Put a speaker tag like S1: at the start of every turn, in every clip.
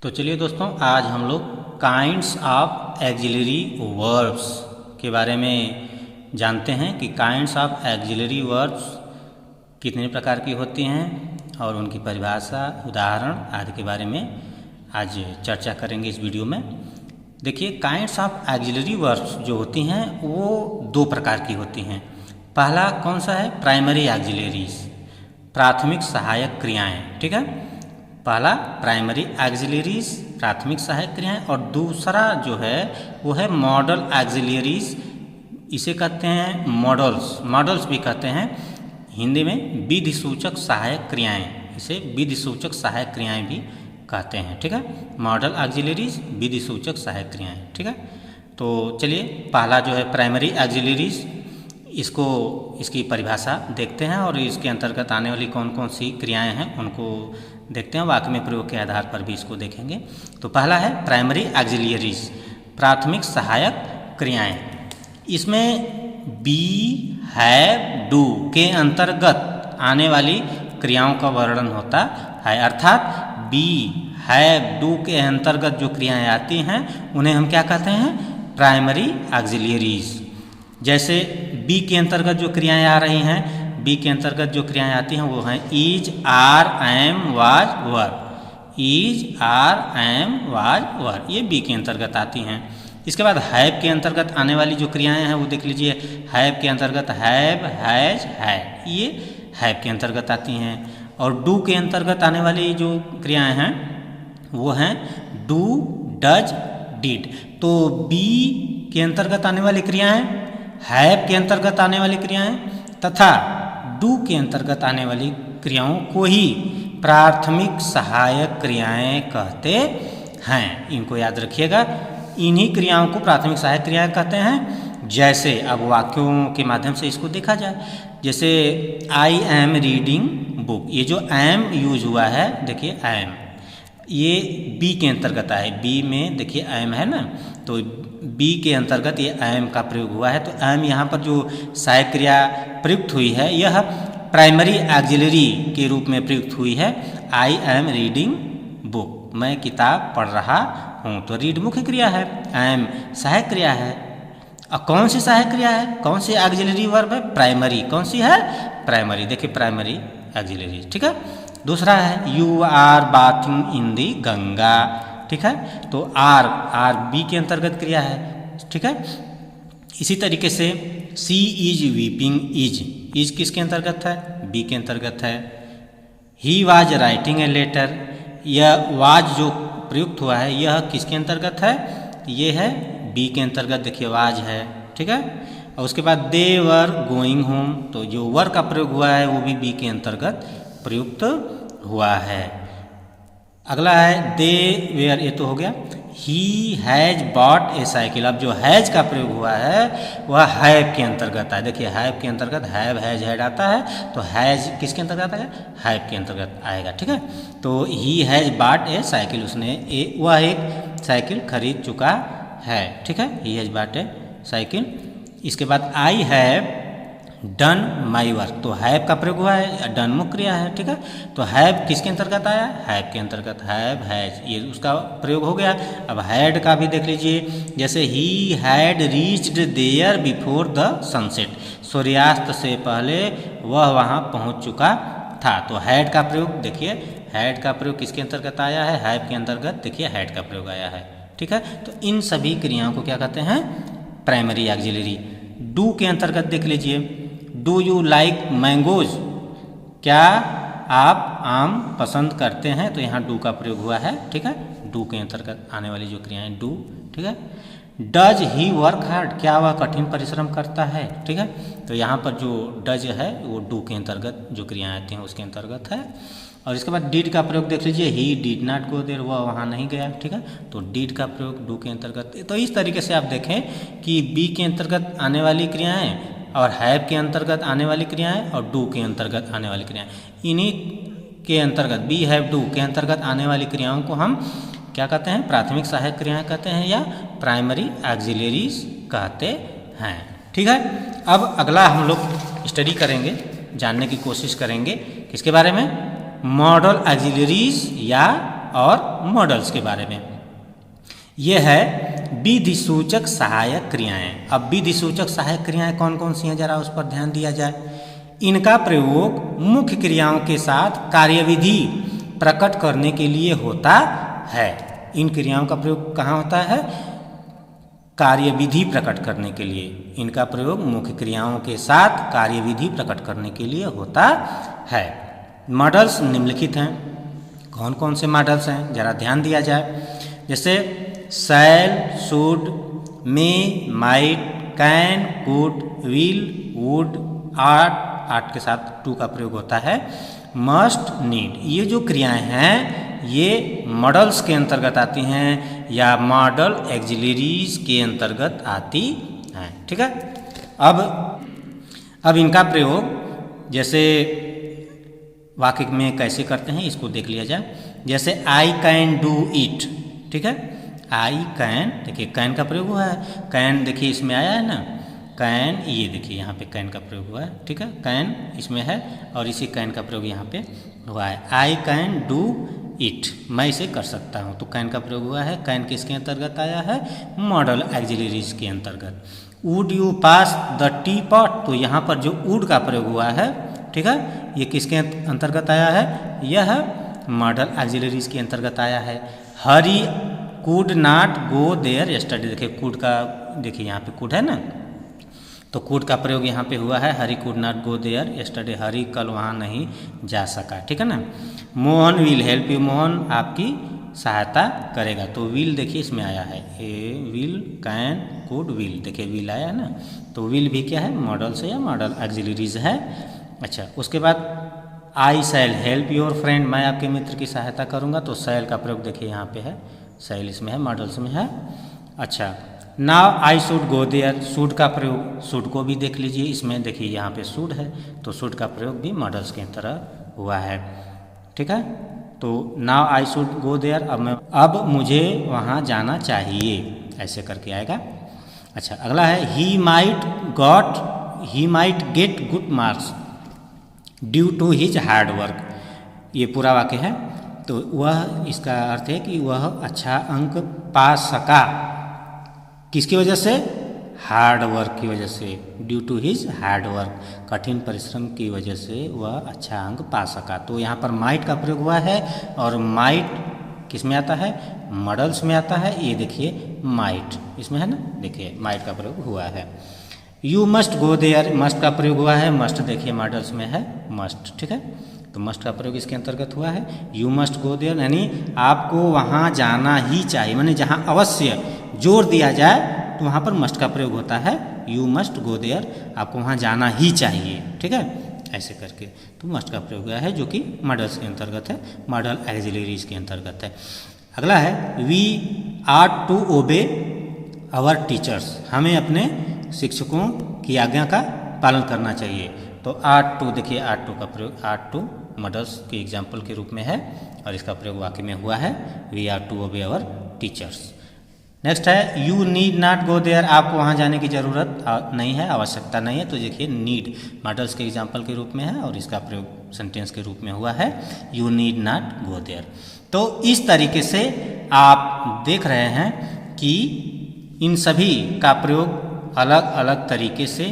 S1: तो चलिए दोस्तों, आज हम लोग काइंड्स ऑफ एक्सिलरी वर्ब्स के बारे में जानते हैं कि काइंड्स ऑफ एक्सिलरी वर्ब्स कितने प्रकार की होती हैं और उनकी परिभाषा, उदाहरण आदि के बारे में आज चर्चा करेंगे इस वीडियो में। देखिए, काइंड्स ऑफ एक्सिलरी वर्ब्स जो होती हैं वो दो प्रकार की होती हैं। पहला कौन सा है? प्राइमरी एक्सिलरीज, प्राथमिक सहायक क्रियाएं। ठीक है, पहला प्राइमरी एक्सिलरीज, प्राथमिक सहायक क्रियाएं, और दूसरा जो है वो है मॉडल एक्सिलरीज। इसे कहते हैं मॉडल्स, मॉडल्स भी कहते हैं हिंदी में विधि सूचक सहायक क्रियाएं। इसे विधि सूचक सहायक क्रियाएं भी कहते हैं। ठीक है, मॉडल एक्सिलरीज, विधि सूचक सहायक क्रियाएं। ठीक है, तो चलिए पहला जो है प्राइमरी एक्सिलरीज, इसकी परिभाषा देखते हैं और इसके अंतर्गत आने वाली कौन कौन सी क्रियाएं हैं उनको देखते हैं। वाक्य में प्रयोग के आधार पर भी इसको देखेंगे। तो पहला है प्राइमरी एक्सिलरीज, प्राथमिक सहायक क्रियाएं। इसमें बी, हैव, डू के अंतर्गत आने वाली क्रियाओं का वर्णन होता है। अर्थात बी, हैव, डू के अंतर्गत जो क्रियाएं आती हैं उन्हें हम क्या कहते हैं? Primary auxiliaries. जैसे बी के अंतर्गत जो क्रियाएं आ रही हैं, बी के अंतर्गत जो क्रियाएं आती हैं वो हैं is, are, am, was, were. Is, are, am, was, were, ये बी के अंतर्गत आती हैं। इसके बाद हैव के अंतर्गत आने वाली जो क्रियाएं हैं वो देख लीजिए। हैव के अंतर्गत हैव, हैज, हैड, ये हैव के अंतर्गत आती हैं। और डू के अंतर्गत आने वाली जो क्रियाएं हैं वो हैं डू, डज, डिड। तो बी के अंतर्गत आने वाली क्रियाएं, हैव के अंतर्गत आने वाली क्रियाएं तथा डू के अंतर्गत आने वाली क्रियाओं को ही प्राथमिक सहायक क्रियाएं कहते हैं। इनको याद रखिएगा, इन्हीं क्रियाओं को प्राथमिक सहायक क्रियाएं कहते हैं। जैसे अब वाक्यों के माध्यम से इसको देखा जाए, जैसे आई एम रीडिंग बुक, ये जो एम यूज हुआ है, देखिए एम, ये बी के अंतर्गत आए। बी में देखिए एम है ना, तो बी के अंतर्गत ये एम का प्रयोग हुआ है। तो एम यहाँ पर जो सहायक क्रिया प्रयुक्त हुई है यह प्राइमरी एक्सिलरी के रूप में प्रयुक्त हुई है। आई एम रीडिंग बुक, मैं किताब पढ़ रहा हूँ। तो रीड मुख्य क्रिया है, एम सहायक क्रिया है। अब कौन सी सहायक क्रिया है, कौन सी एक्सिलरी वर्ब है? प्राइमरी। कौन सी है? प्राइमरी। देखिए प्राइमरी एक्सिलरी। ठीक है, दूसरा है यू आर बाथिंग इन दी गंगा। ठीक है, तो आर, आर बी के अंतर्गत क्रिया है। ठीक है, इसी तरीके से सी इज वीपिंग, इज किसके अंतर्गत है? बी के अंतर्गत है। He was writing a letter, यह वाज जो प्रयुक्त हुआ है यह किसके अंतर्गत है? ये है बी के अंतर्गत। देखिए वाज है। ठीक है, और उसके बाद दे वर गोइंग होम, तो जो वर का प्रयोग हुआ है वो भी बी के अंतर्गत प्रयुक्त हुआ है। अगला है दे वेयर, ये तो हो गया। He has bot A cycle, अब जो हैज का प्रयोग हुआ है वह हैव के अंतर्गत है। देखिए हैव के अंतर्गत हैव, हैज, हैड आता है, तो हैज किसके अंतर्गत आएगा? हैव के अंतर्गत आएगा। ठीक है, तो he has bot A cycle, उसने वह एक साइकिल खरीद चुका है। ठीक है, he has bot A cycle. इसके बाद I have done my work, तो हैव का प्रयोग हुआ है, डन मुख्य क्रिया है। ठीक है, तो हैव किसके अंतर्गत आया? हैव के अंतर्गत, हैव, हैज, ये उसका प्रयोग हो गया। अब हैड का भी देख लीजिए, जैसे he had reached there before the sunset, सूर्यास्त से पहले वह वहाँ पहुँच चुका था। तो हैड का प्रयोग देखिए, हैड का प्रयोग किसके अंतर्गत आया है? हैव के अंतर्गत। देखिए हैड का प्रयोग आया है। ठीक है, तो इन सभी क्रियाओं को क्या कहते हैं? Primary axillary. डू के अंतर्गत देख लीजिए, डू यू लाइक मैंगोज, क्या आप आम पसंद करते हैं? तो यहाँ डू का प्रयोग हुआ है। ठीक है, डू के अंतर्गत आने वाली जो क्रियाएं डू। ठीक है, डज ही वर्क हार्ड, क्या वह कठिन परिश्रम करता है? ठीक है, तो यहाँ पर जो डज है वो डू के अंतर्गत जो क्रियाएं आती हैं उसके अंतर्गत है। और इसके बाद डीड का प्रयोग देख लीजिए, he did not go there, वह वहाँ नहीं गया। ठीक है, तो डीड का प्रयोग डू के अंतर्गत। तो इस तरीके से आप देखें कि बी के अंतर्गत आने वाली क्रियाएं और हैव के अंतर्गत आने वाली क्रियाएं और डू के अंतर्गत आने वाली क्रियाएं, इन्हीं के अंतर्गत बी, हैव, डू के अंतर्गत आने वाली क्रियाओं को हम क्या कहते हैं? प्राथमिक सहायक क्रियाएं कहते हैं या प्राइमरी एक्सिलरीज कहते हैं। ठीक है, अब अगला हम लोग स्टडी करेंगे, जानने की कोशिश करेंगे किसके बारे में? मॉडल एक्सिलरीज या और मॉडल्स के बारे में। यह है विधि सूचक सहायक क्रियाएं। अब विधि सूचक सहायक क्रियाएं कौन कौन सी हैं, जरा उस पर ध्यान दिया जाए। इनका प्रयोग मुख्य क्रियाओं के साथ कार्यविधि प्रकट करने के लिए होता है। इन क्रियाओं का प्रयोग कहाँ होता है? कार्यविधि प्रकट करने के लिए। इनका प्रयोग मुख्य क्रियाओं के साथ कार्यविधि प्रकट करने के लिए होता है। मॉडल्स निम्नलिखित हैं। कौन कौन से मॉडल्स हैं, जरा ध्यान दिया जाए। जैसे shall, should, may, might, can, could, will, would, ought के साथ टू का प्रयोग होता है। मस्ट, नीड, ये जो क्रियाएं हैं ये मॉडल्स के अंतर्गत आती हैं या मॉडल एक्सिलरीज के अंतर्गत आती हैं। ठीक है। अब इनका प्रयोग जैसे वाक्य में कैसे करते हैं इसको देख लिया जाए। जैसे आई कैन डू इट। ठीक है, आई कैन, देखिए कैन का प्रयोग हुआ है। कैन देखिए इसमें आया है ना, कैन, ये देखिए यहाँ पे कैन का प्रयोग हुआ है। ठीक है, कैन इसमें है और इसी कैन का प्रयोग यहाँ पे हुआ है। आई कैन डू इट, मैं इसे कर सकता हूँ, तो कैन का प्रयोग हुआ है। कैन किसके अंतर्गत आया है? मॉडल एक्सिलरीज के अंतर्गत। Would you pass the T pot, तो यहाँ पर जो वुड का प्रयोग हुआ है, ठीक है, ये किसके अंतर्गत आया है? यह मॉडल एक्सिलरीज के अंतर्गत आया है। Hari could not go there yesterday, देखिए कुड का, देखिए यहाँ पे कुड है ना, तो कुड का प्रयोग यहाँ पे हुआ है। Hari could not go there yesterday, Hari कल वहाँ नहीं जा सका। ठीक है ना। Mohan will help you, Mohan आपकी सहायता करेगा, तो विल देखिए इसमें आया है। A will, can, could, will, देखिए विल आया है ना, तो विल भी क्या है? मॉडल से या मॉडल एक्सिलरीज है। अच्छा, उसके बाद आई शैल हेल्प योर फ्रेंड, मैं आपके मित्र की सहायता करूँगा, तो शैल का प्रयोग देखिए यहाँ पे है, शैल इसमें है, मॉडल्स में है। अच्छा, now I should go there, should का प्रयोग, शुड को भी देख लीजिए, इसमें देखिए यहाँ पे शुड है, तो शुड का प्रयोग भी मॉडल्स के तरह हुआ है। ठीक है, तो now I should go there, अब मुझे वहाँ जाना चाहिए, ऐसे करके आएगा। अच्छा, अगला है he might get good marks due to his hard work, ये पूरा वाक्य है, तो वह, इसका अर्थ है कि वह अच्छा अंक पा सका, किसकी वजह से? हार्ड वर्क की वजह से। Due to his hard work, कठिन परिश्रम की वजह से वह अच्छा अंक पा सका, तो यहाँ पर माइट का प्रयोग हुआ है। और माइट किस में आता है? मॉडल्स में आता है। ये देखिए माइट इसमें है ना, देखिए माइट का प्रयोग हुआ है। You must go there, must का प्रयोग हुआ है। मस्ट देखिए मॉडल्स में है, मस्ट। ठीक है, तो मस्ट का प्रयोग इसके अंतर्गत हुआ है। यू मस्ट गो देयर यानी आपको वहाँ जाना ही चाहिए, माने जहाँ अवश्य जोर दिया जाए तो वहाँ पर मस्ट का प्रयोग होता है। यू मस्ट गो देयर, आपको वहाँ जाना ही चाहिए। ठीक है, ऐसे करके तो मस्ट का प्रयोग हुआ है, जो कि मॉडल्स के अंतर्गत है, मॉडल एक्सिलरीज के अंतर्गत है। अगला है we are to obey our teachers, हमें अपने शिक्षकों की आज्ञा का पालन करना चाहिए, तो आर्ट टू, देखिए आर्ट टू का प्रयोग, आर्ट टू मॉडल्स के एग्जाम्पल के रूप में है और इसका प्रयोग वाक्य में हुआ है। We are to obey our teachers. Next है you need not go there, आपको वहाँ जाने की ज़रूरत नहीं है, आवश्यकता नहीं है, तो देखिए नीड मॉडल्स के एग्जाम्पल के रूप में है और इसका प्रयोग सेंटेंस के रूप में हुआ है। You need not go there. तो इस तरीके से आप देख रहे हैं कि इन सभी का प्रयोग अलग अलग तरीके से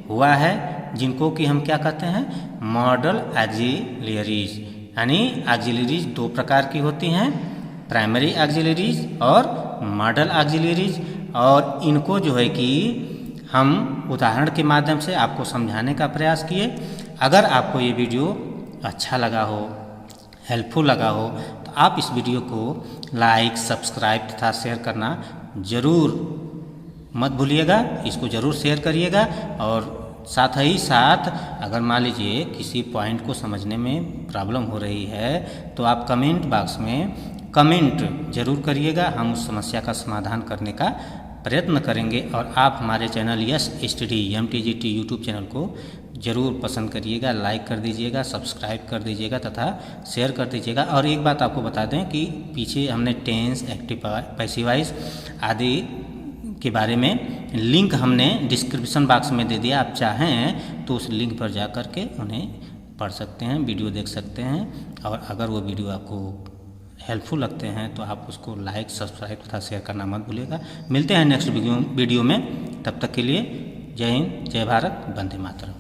S1: हुआ है, जिनको कि हम क्या कहते हैं? मॉडल एक्सिलरीज, यानी एक्सिलरीज दो प्रकार की होती हैं, प्राइमरी एक्सिलरीज और मॉडल एक्सिलरीज। और इनको जो है कि हम उदाहरण के माध्यम से आपको समझाने का प्रयास किए। अगर आपको ये वीडियो अच्छा लगा हो, हेल्पफुल लगा हो, तो आप इस वीडियो को लाइक, सब्सक्राइब तथा शेयर करना ज़रूर मत भूलिएगा, इसको ज़रूर शेयर करिएगा। और साथ ही साथ अगर मान लीजिए किसी पॉइंट को समझने में प्रॉब्लम हो रही है तो आप कमेंट बॉक्स में कमेंट जरूर करिएगा, हम उस समस्या का समाधान करने का प्रयत्न करेंगे। और आप हमारे channel yes study MTGT YouTube channel को ज़रूर पसंद करिएगा, लाइक कर दीजिएगा, सब्सक्राइब कर दीजिएगा तथा शेयर कर दीजिएगा। और एक बात आपको बता दें कि पीछे हमने टेंस, एक्टिव, पैसिव वॉइस आदि के बारे में लिंक हमने डिस्क्रिप्शन बॉक्स में दे दिया, आप चाहें तो उस लिंक पर जा कर के उन्हें पढ़ सकते हैं, वीडियो देख सकते हैं। और अगर वो वीडियो आपको हेल्पफुल लगते हैं तो आप उसको लाइक, सब्सक्राइब तथा शेयर करना मत भूलिएगा। मिलते हैं नेक्स्ट वीडियो में, तब तक के लिए जय हिंद, जय भारत, वंदे मातरम।